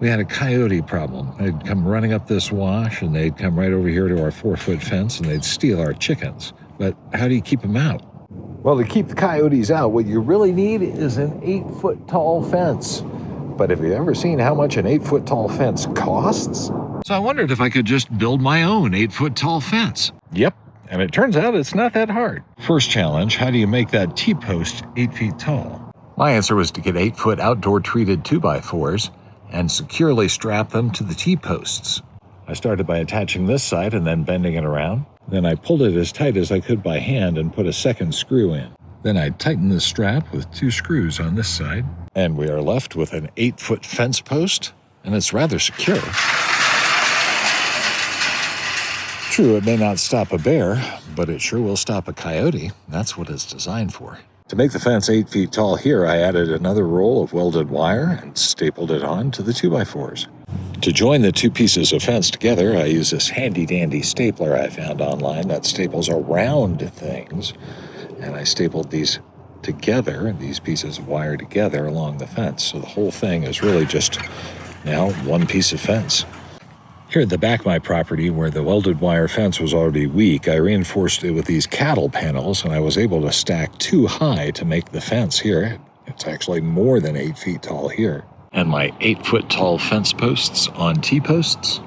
We had a coyote problem. They'd come running up this wash, and they'd come right over here to our 4-foot fence, and they'd steal our chickens. But how do you keep them out? Well, to keep the coyotes out, what you really need is an 8-foot tall fence. But have you ever seen how much an 8-foot tall fence costs? So I wondered if I could just build my own 8-foot tall fence. Yep, and it turns out it's not that hard. First challenge, how do you make that T-post 8 feet tall? My answer was to get 8-foot outdoor treated 2x4s and securely strap them to the T-posts. I started by attaching this side and then bending it around. Then I pulled it as tight as I could by hand and put a second screw in. Then I tightened the strap with 2 screws on this side. And we are left with an 8-foot fence post, and it's rather secure. True, it may not stop a bear, but it sure will stop a coyote. That's what it's designed for. To make the fence 8 feet tall here, I added another roll of welded wire and stapled it on to the 2x4s. To join the 2 pieces of fence together, I use this handy-dandy stapler I found online that staples around things. And I stapled these together, these pieces of wire together along the fence. So the whole thing is really just now one piece of fence. Here at the back of my property, where the welded wire fence was already weak, I reinforced it with these cattle panels, and I was able to stack 2 high to make the fence here. It's actually more than 8 feet tall here. And my 8-foot tall fence posts on T-posts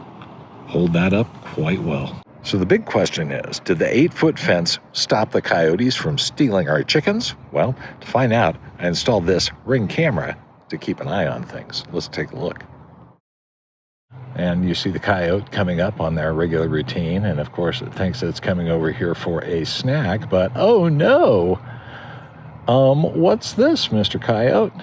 hold that up quite well. So the big question is, did the 8-foot fence stop the coyotes from stealing our chickens? Well, to find out, I installed this Ring camera to keep an eye on things. Let's take a look. And you see the coyote coming up on their regular routine, and of course it thinks it's coming over here for a snack, but oh no! What's this, Mr. Coyote?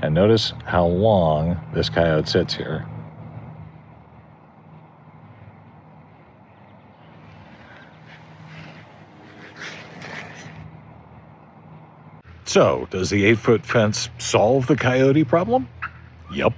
And notice how long this coyote sits here. So, does the 8-foot fence solve the coyote problem? Yep.